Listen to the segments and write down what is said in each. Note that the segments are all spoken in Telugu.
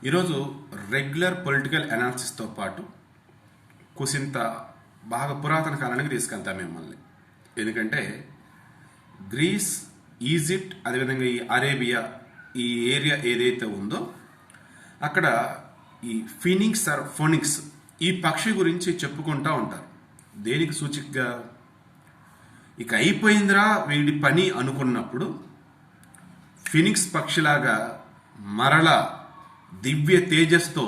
ఈరోజు రెగ్యులర్ పొలిటికల్ అనాలిసిస్తో పాటు కుసింత బాగా పురాతన కాలానికి తీసుకెళ్తాం మిమ్మల్ని. ఎందుకంటే గ్రీస్, ఈజిప్ట్, అదేవిధంగా ఈ అరేబియా ఈ ఏరియా ఏదైతే ఉందో అక్కడ ఈ ఫినిక్స్ ఆర్ ఫోనిక్స్ ఈ పక్షి గురించి చెప్పుకుంటూ ఉంటారు. దేనికి సూచికగా? ఇక అయిపోయిందిరా వీడి పని అనుకున్నప్పుడు ఫినిక్స్ పక్షిలాగా మరలా దివ్య తేజస్తో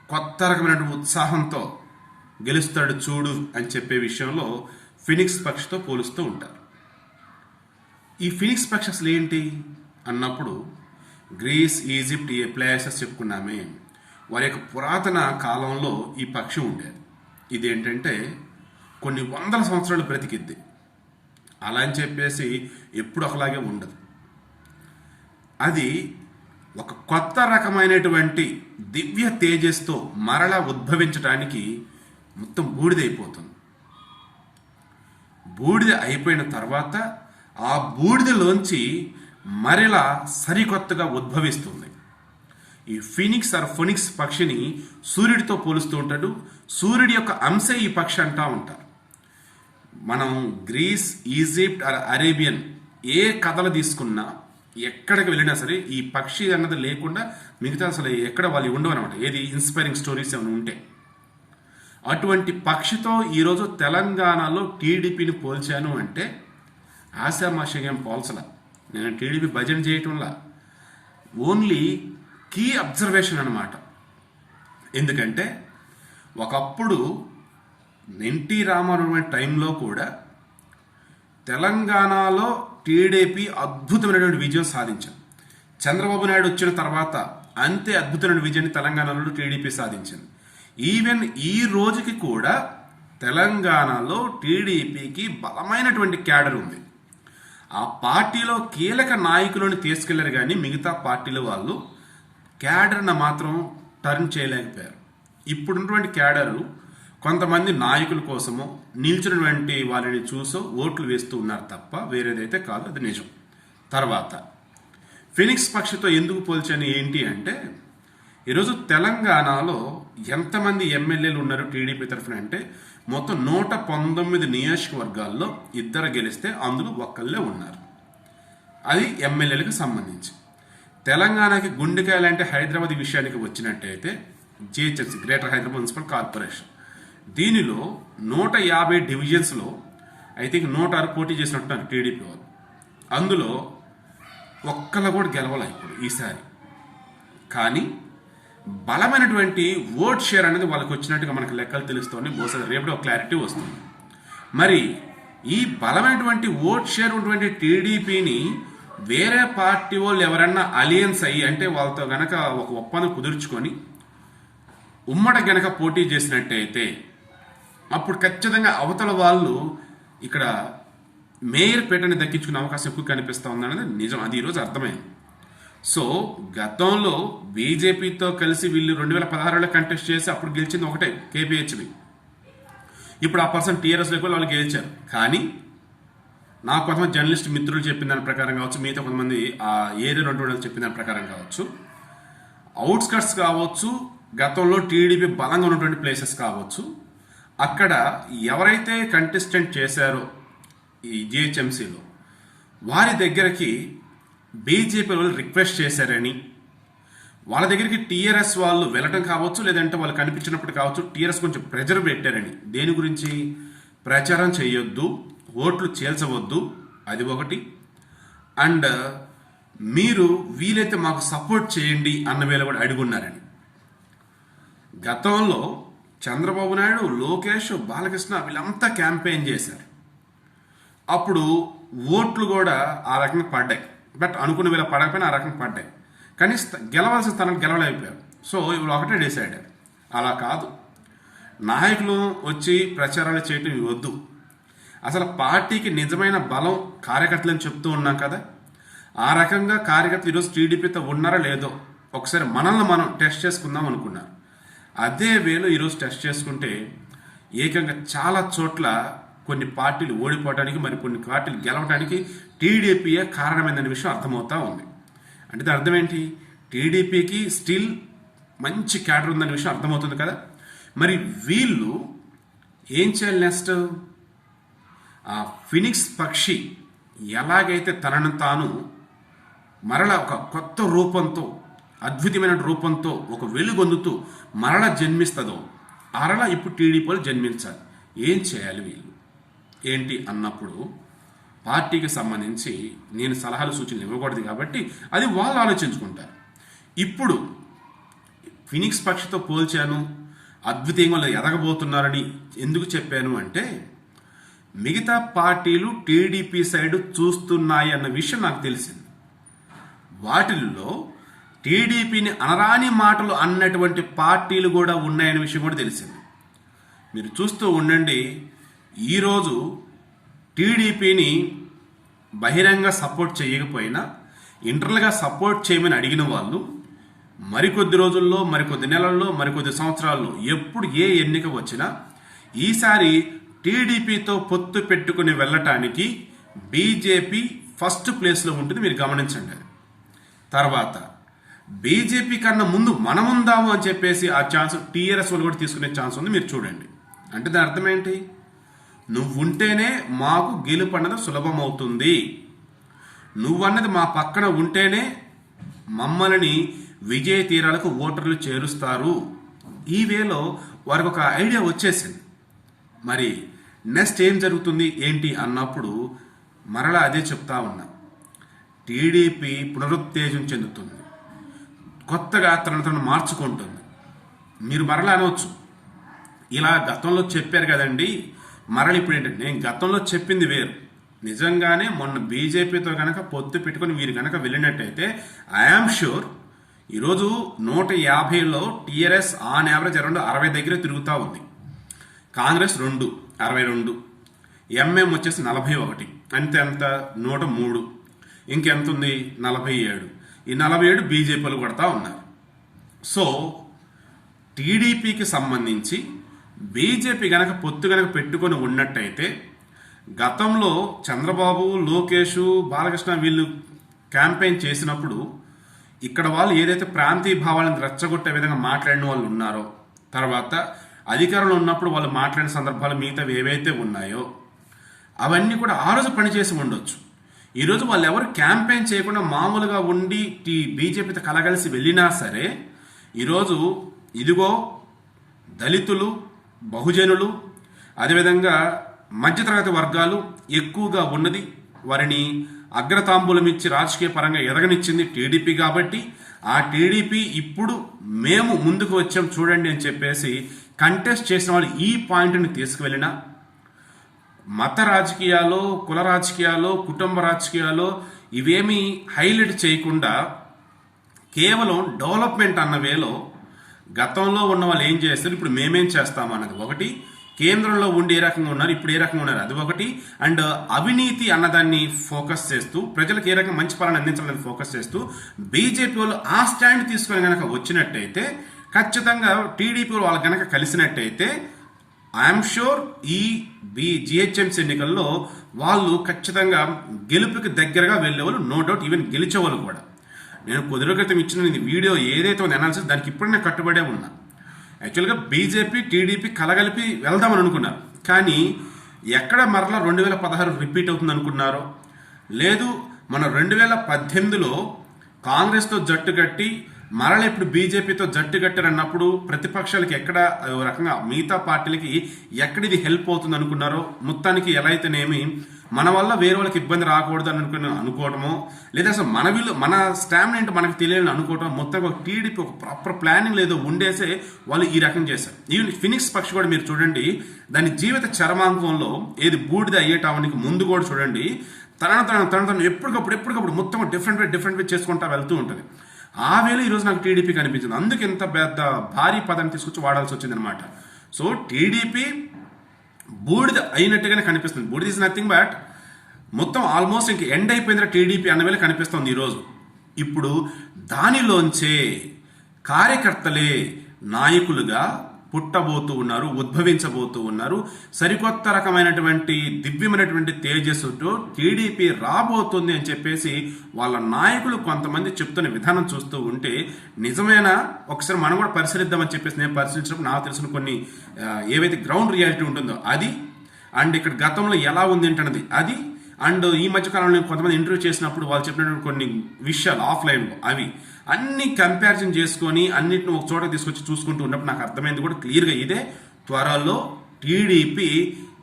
కొత్త రకమైన ఉత్సాహంతో గెలుస్తాడు చూడు అని చెప్పే విషయంలో ఫినిక్స్ పక్షితో పోలుస్తూ ఉంటారు. ఈ ఫినిక్స్ పక్షి అసలు ఏంటి అన్నప్పుడు గ్రీస్, ఈజిప్ట్ ఏ ప్లేసెస్ చెప్పుకున్నామే, వారి యొక్క పురాతన కాలంలో ఈ పక్షి ఉండేది. ఇదేంటంటే కొన్ని వందల సంవత్సరాలు బ్రతికిద్ది. అలా అని చెప్పేసి ఎప్పుడు ఒకలాగే ఉండదు. అది ఒక కొత్త రకమైనటువంటి దివ్య తేజస్తో మరలా ఉద్భవించడానికి మొత్తం బూడిదైపోతుంది. బూడిద అయిపోయిన తర్వాత ఆ బూడిదలోంచి మరలా సరికొత్తగా ఉద్భవిస్తుంది. ఈ ఫినిక్స్ ఆర్ ఫోనిక్స్ పక్షిని సూర్యుడితో పోలుస్తూ ఉంటాడు. సూర్యుడి యొక్క అంశే ఈ పక్షి అంటూ ఉంటారు. మనం గ్రీస్, ఈజిప్ట్, అరేబియన్ ఏ కథలు తీసుకున్నా ఎక్కడికి వెళ్ళినా సరే ఈ పక్షి అన్నది లేకుండా మిగతా అసలు ఎక్కడ వాళ్ళు ఉండవు అనమాట. ఏది ఇన్స్పైరింగ్ స్టోరీస్ ఏమైనా ఉంటే అటువంటి పక్షితో ఈరోజు తెలంగాణలో టీడీపీని పోల్చాను అంటే ఆశామాషగా ఏం పోల్చలా. నేను టీడీపీ భజన చేయటంలా, ఓన్లీ కీ అబ్జర్వేషన్ అనమాట. ఎందుకంటే ఒకప్పుడు ఎన్టీ రామారావు టైంలో కూడా తెలంగాణలో టీడీపీ అద్భుతమైనటువంటి విజయం సాధించారు. చంద్రబాబు నాయుడు వచ్చిన తర్వాత అంతే అద్భుతమైన విజయాన్ని తెలంగాణలో టీడీపీ సాధించింది. ఈవెన్ ఈ రోజుకి కూడా తెలంగాణలో టీడీపీకి బలమైనటువంటి క్యాడర్ ఉంది. ఆ పార్టీలో కీలక నాయకులను తీసుకెళ్లారు, కానీ మిగతా పార్టీల వాళ్ళు క్యాడర్ను మాత్రం టర్న్ చేయలేకపోయారు. ఇప్పుడున్నటువంటి క్యాడరు కొంతమంది నాయకుల కోసమో నిల్చున్నటువంటి వాళ్ళని చూసో ఓట్లు వేస్తూ ఉన్నారు తప్ప వేరేదైతే కాదు. అది నిజం. తర్వాత ఫినిక్స్ పక్షితో ఎందుకు పోల్చాను ఏంటి అంటే, ఈరోజు తెలంగాణలో ఎంతమంది ఎమ్మెల్యేలు ఉన్నారు టీడీపీ తరఫున అంటే మొత్తం 119 నియోజకవర్గాల్లో 2 గెలిస్తే అందులో ఒక్కళ్ళే ఉన్నారు. అది ఎమ్మెల్యేలకు సంబంధించి. తెలంగాణకి గుండెకాయలంటే హైదరాబాద్ విషయానికి వచ్చినట్టయితే GHMC, greater Hyderabad municipal corporation, దీనిలో 150 డివిజన్స్లో ఐ థింక్ 106 పోటీ చేసినట్టున్నారు టీడీపీ వాళ్ళు. అందులో ఒక్కళ్ళ కూడా గెలవాలి ఇప్పుడు ఈసారి. కానీ బలమైనటువంటి ఓట్ షేర్ అనేది వాళ్ళకి వచ్చినట్టుగా మనకు లెక్కలు తెలుస్తుంది. బహుశా రేపటి ఒక క్లారిటీ వస్తుంది. మరి ఈ బలమైనటువంటి ఓట్ షేర్ ఉన్నటువంటి టీడీపీని వేరే పార్టీ వాళ్ళు ఎవరన్నా అలియన్స్ అయ్యి అంటే వాళ్ళతో గనక ఒక ఒప్పందం కుదుర్చుకొని ఉమ్మడి గనక పోటీ చేసినట్టయితే అప్పుడు ఖచ్చితంగా అవతల వాళ్ళు ఇక్కడ మేయర్ పీటని దక్కించుకునే అవకాశం ఎక్కువ కనిపిస్తూ ఉందనేది నిజం. అది ఈరోజు అర్థమైంది. సో గతంలో బీజేపీతో కలిసి వీళ్ళు 2016లో కంటెస్ట్ చేసి అప్పుడు గెలిచింది ఒకటే కేపీహెచ్బి. ఇప్పుడు ఆ పర్సన్ టీఆర్ఎస్లో కూడా వాళ్ళు గెలిచారు. కానీ నాకు కొంతమంది జర్నలిస్ట్ మిత్రులు చెప్పిన దాని ప్రకారం కావచ్చు, మిగతా కొంతమంది ఆ ఏరియా వాళ్ళు చెప్పిన దాని ప్రకారం కావచ్చు, అవుట్స్కట్స్ కావచ్చు, గతంలో టీడీపీ బలంగా ఉన్నటువంటి ప్లేసెస్ కావచ్చు, అక్కడ ఎవరైతే కంటెస్టెంట్ చేశారో ఈ జిహెచ్ఎంసీలో వారి దగ్గరికి బీజేపీ వాళ్ళు రిక్వెస్ట్ చేశారని, వాళ్ళ దగ్గరికి టీఆర్ఎస్ వాళ్ళు వెళ్ళటం కావచ్చు, లేదంటే వాళ్ళు కనిపించినప్పుడు కావచ్చు టీఆర్ఎస్ కొంచెం ప్రెజర్ పెట్టారని. దేని గురించి? ప్రచారం చేయొద్దు, ఓట్లు చేల్చవద్దు, అది ఒకటి. అండ్ మీరు వీలైతే మాకు సపోర్ట్ చేయండి అన్న వేళ కూడా అడుగున్నారని. గతంలో చంద్రబాబు నాయుడు, లోకేష్, బాలకృష్ణ వీళ్ళంతా క్యాంపెయిన్ చేశారు. అప్పుడు ఓట్లు కూడా ఆ రకంగా పడ్డాయి. బట్ అనుకున్న వేళ పడకపోయినా ఆ రకంగా పడ్డాయి. కానీ గెలవాల్సిన స్థానం గెలవలేకపోయారు. సో ఇవి ఒకటే డిసైడ్ అయ్యారు. అలా కాదు, నాయకులు వచ్చి ప్రచారాలు చేయటం వద్దు. అసలు పార్టీకి నిజమైన బలం కార్యకర్తలని చెప్తూ ఉన్నాం కదా, ఆ రకంగా కార్యకర్తలు ఈరోజు టీడీపీతో ఉన్నారా లేదో ఒకసారి మనల్ని మనం టెస్ట్ చేసుకుందాం అనుకున్నారు. అదే వేలో ఈరోజు టెస్ట్ చేసుకుంటే ఏకంగా చాలా చోట్ల కొన్ని పార్టీలు ఓడిపోవడానికి, మరి కొన్ని పార్టీలు గెలవడానికి టీడీపీయే కారణమైందనే విషయం అర్థమవుతా ఉంది. అంటే దాని అర్థం ఏంటి? టీడీపీకి స్టిల్ మంచి క్యాడర్ ఉందనే విషయం అర్థమవుతుంది కదా. మరి వీళ్ళు ఏం చేయాలి నెక్స్ట్? ఆ ఫినిక్స్ పక్షి ఎలాగైతే తనను తాను మరల ఒక కొత్త రూపంతో, అద్భుతమైన రూపంతో, ఒక వెలుగొందుతూ మరల జన్మిస్తుందో అరలా ఇప్పుడు టీడీపీలో జన్మించాలి. ఏం చేయాలి వీళ్ళు ఏంటి అన్నప్పుడు పార్టీకి సంబంధించి నేను సలహాలు సూచనలు ఇవ్వకూడదు కాబట్టి అది వాళ్ళు ఆలోచించుకుంటారు. ఇప్పుడు ఫినిక్స్ పక్షితో పోల్చాను, అద్భుతంగా వాళ్ళు ఎదగబోతున్నారని ఎందుకు చెప్పాను అంటే, మిగతా పార్టీలు టీడీపీ సైడ్ చూస్తున్నాయి అన్న విషయం నాకు తెలిసింది. వాటిల్లో టీడీపీని అనరాని మాటలు అన్నటువంటి పార్టీలు కూడా ఉన్నాయనే విషయం కూడా తెలిసింది. మీరు చూస్తూ ఉండండి, ఈరోజు టీడీపీని బహిరంగ సపోర్ట్ చేయకపోయినా ఇంటర్నల్గా సపోర్ట్ చేయమని అడిగిన వాళ్ళు మరికొద్ది రోజుల్లో, మరికొద్ది నెలల్లో, మరికొద్ది సంవత్సరాల్లో ఎప్పుడు ఏ ఎన్నిక వచ్చినా ఈసారి టీడీపీతో పొత్తు పెట్టుకుని వెళ్ళటానికి బీజేపీ ఫస్ట్ ప్లేస్లో ఉంటుంది. మీరు గమనించండి. తర్వాత బీజేపీ కన్నా ముందు మనముందాము అని చెప్పేసి ఆ ఛాన్స్ టీఆర్ఎస్ వాళ్ళు కూడా తీసుకునే ఛాన్స్ ఉంది. మీరు చూడండి. అంటే దాని అర్థం ఏంటి? నువ్వుంటేనే మాకు గెలుపు అన్నది సులభమవుతుంది, నువ్వన్నది మా పక్కన ఉంటేనే మమ్మల్ని విజయ తీరాలకు ఓటర్లు చేరుస్తారు. ఈ వేలో వారికి ఒక ఐడియా వచ్చేసింది. మరి నెక్స్ట్ ఏం జరుగుతుంది ఏంటి అన్నప్పుడు మరలా అదే చెప్తా ఉన్నా, టీడీపీ పునరుత్తేజం చెందుతుంది, కొత్తగా తనను మార్చుకుంటుంది. మీరు మరలా అనవచ్చు, ఇలా గతంలో చెప్పారు కదండి, మరల ఇప్పుడు ఏంటంటే, నేను గతంలో చెప్పింది వేరు. నిజంగానే మొన్న బీజేపీతో కనుక పొత్తు పెట్టుకుని వీరు కనుక వెళ్ళినట్టయితే ఐఆమ్ షూర్ ఈరోజు 150లో టీఆర్ఎస్ ఆన్ యావరేజ్ అరౌండ్ 60 దగ్గర తిరుగుతూ ఉంది, కాంగ్రెస్ 62, ఎంఎం వచ్చేసి 41, అంతే అంత 103, ఇంకెంత ఉంది 47. ఈ 47 బీజేపీలు కొడతా ఉన్నారు. సో టీడీపీకి సంబంధించి బీజేపీ గనక పొత్తు గనక పెట్టుకొని ఉన్నట్టయితే, గతంలో చంద్రబాబు, లోకేష్, బాలకృష్ణ వీళ్ళు క్యాంపెయిన్ చేసినప్పుడు ఇక్కడ వాళ్ళు ఏదైతే ప్రాంతీయ భావాలను రెచ్చగొట్టే విధంగా మాట్లాడిన వాళ్ళు ఉన్నారో, తర్వాత అధికారంలో ఉన్నప్పుడు వాళ్ళు మాట్లాడిన సందర్భాలు మిగతావి ఏవైతే ఉన్నాయో అవన్నీ కూడా ఆ రోజు పనిచేసి ఉండొచ్చు. ఈరోజు వాళ్ళు ఎవరు క్యాంపెయిన్ చేయకుండా మామూలుగా ఉండి బీజేపీతో కలగలిసి వెళ్ళినా సరే, ఈరోజు ఇదిగో దళితులు, బహుజనులు, అదేవిధంగా మధ్యతరగతి వర్గాలు ఎక్కువగా ఉన్నది, వారిని అగ్రతాంబూలం ఇచ్చి రాజకీయ పరంగా ఎదగనిచ్చింది టీడీపీ. కాబట్టి ఆ టీడీపీ ఇప్పుడు మేము ముందుకు వచ్చాం చూడండి అని చెప్పేసి కంటెస్ట్ చేసిన వాళ్ళు ఈ పాయింట్ని తీసుకువెళ్ళినా, మత రాజకీయాలు, కుల రాజకీయాలు, కుటుంబ రాజకీయాలు ఇవేమీ హైలైట్ చేయకుండా కేవలం డెవలప్మెంట్ అన్న వేలో గతంలో ఉన్న వాళ్ళు ఏం చేస్తారు, ఇప్పుడు మేమేం చేస్తాం అన్నది ఒకటి, కేంద్రంలో ఉండి ఏ రకంగా ఉన్నారు, ఇప్పుడు ఏ రకంగా ఉన్నారు అది ఒకటి, అండ్ అవినీతి అన్నదాన్ని ఫోకస్ చేస్తూ ప్రజలకు ఏ రకంగా మంచి పాలన అందించాలని ఫోకస్ చేస్తూ బీజేపీ వాళ్ళు ఆ స్టాండ్ తీసుకొని కనుక వచ్చినట్టయితే, ఖచ్చితంగా టీడీపీ వాళ్ళు కనుక కలిసినట్టయితే ఐఎమ్ షూర్ ఈ జిహెచ్ఎంసీ ఎన్నికల్లో వాళ్ళు ఖచ్చితంగా గెలుపుకి దగ్గరగా వెళ్ళేవాళ్ళు, నో డౌట్, ఈవెన్ గెలిచేవాళ్ళు కూడా. నేను కొద్ది రోజుల క్రితం ఇచ్చిన వీడియో ఏదైతే ఉంది అనాలిసిస్, దానికి ఇప్పుడు నేను కట్టుబడే ఉన్నా. యాక్చువల్గా బీజేపీ, టీడీపీ కలగలిపి వెళ్దామని అనుకున్నారు, కానీ ఎక్కడ మరలా 2016 రిపీట్ అవుతుంది అనుకున్నారో, లేదు మన 2018లో కాంగ్రెస్తో జట్టు కట్టి మరలా ఇప్పుడు బీజేపీతో జట్టు కట్టారన్నప్పుడు ప్రతిపక్షాలకి ఎక్కడ రకంగా మిగతా పార్టీలకి ఎక్కడిది హెల్ప్ అవుతుంది అనుకున్నారో, మొత్తానికి ఎలా అయితేనేమి మన వల్ల వేరే వాళ్ళకి ఇబ్బంది రాకూడదు అని అనుకోవటమో, లేదా అసలు మన స్టామినా ఏంటో మనకు తెలియాలని అనుకోవటం, మొత్తం ఒక టీడీపీ ఒక ప్రాపర్ ప్లానింగ్ లేదో ఉండేసే వాళ్ళు ఈ రకం చేశారు. ఈవెన్ ఫినిక్స్ పక్షి కూడా మీరు చూడండి, దాని జీవిత చరమాంకంలో ఏది బూడిద అయ్యేటానికి ముందు కూడా చూడండి, తనను ఎప్పటికప్పుడు మొత్తం డిఫరెంట్ వే చేసుకుంటా వెళ్తూ ఉంటుంది. ఆ వేళ ఈరోజు నాకు టీడీపీ కనిపించింది, అందుకు ఇంత పెద్ద భారీ పదాన్ని తీసుకొచ్చి వాడాల్సి వచ్చింది అనమాట. సో టీడీపీ బూడిద అయినట్టుగానే కనిపిస్తుంది. బూడిద ఇస్ నథింగ్ బట్ మొత్తం ఆల్మోస్ట్ ఇంక ఎండ్ అయిపోయింది టీడీపీ అన్న వేళ కనిపిస్తుంది ఈరోజు. ఇప్పుడు దానిలోంచే కార్యకర్తలే నాయకులుగా పుట్టబోతూ ఉన్నారు, ఉద్భవించబోతూ ఉన్నారు. సరికొత్త రకమైనటువంటి దివ్యమైనటువంటి తేజస్సుతో టీడీపీ రాబోతుంది అని చెప్పేసి వాళ్ళ నాయకులు కొంతమంది చెప్తున్న విధానం చూస్తూ ఉంటే నిజమేనా, ఒకసారి మనం కూడా పరిశీలిద్దామని చెప్పేసి నేను పరిశీలించినప్పుడు నాకు తెలిసిన కొన్ని ఏవైతే గ్రౌండ్ రియాలిటీ ఉంటుందో అది, అండ్ ఇక్కడ గతంలో ఎలా ఉంది ఏంటన్నది అది, అండ్ ఈ మధ్య కాలంలో కొంతమంది ఇంటర్వ్యూ చేసినప్పుడు వాళ్ళు చెప్పినటువంటి కొన్ని విషయాలు ఆఫ్లైన్లో అవి అన్ని కంపారిజన్ చేసుకొని అన్నిటిని ఒక చోట తీసుకొచ్చి చూసుకుంటూ ఉన్నప్పుడు నాకు అర్థమైంది కూడా క్లియర్గా ఇదే, త్వరలో టీడీపీ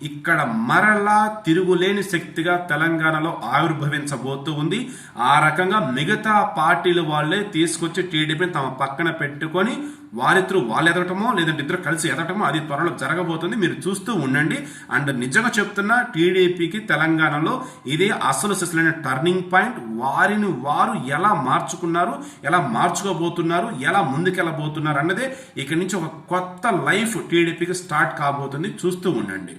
ఇక్కడ మరలా తిరుగులేని శక్తిగా తెలంగాణలో ఆవిర్భవించబోతూ ఉంది. ఆ రకంగా మిగతా పార్టీల వాళ్ళే తీసుకొచ్చి టీడీపీని తమ పక్కన పెట్టుకొని వారిద్దరూ వాళ్ళు ఎదగటమో లేదంటే ఇద్దరు కలిసి ఎదగటమో అది త్వరలో జరగబోతుంది. మీరు చూస్తూ ఉండండి. అండ్ నిజంగా చెప్తున్నా, టీడీపీకి తెలంగాణలో ఇదే అసలు సిసలైన టర్నింగ్ పాయింట్. వారిని వారు ఎలా మార్చుకున్నారు, ఎలా మార్చుకోబోతున్నారు, ఎలా ముందుకెళ్ళబోతున్నారు అన్నదే ఇక్కడి నుంచి ఒక కొత్త లైఫ్ టీడీపీకి స్టార్ట్ కాబోతుంది. చూస్తూ ఉండండి.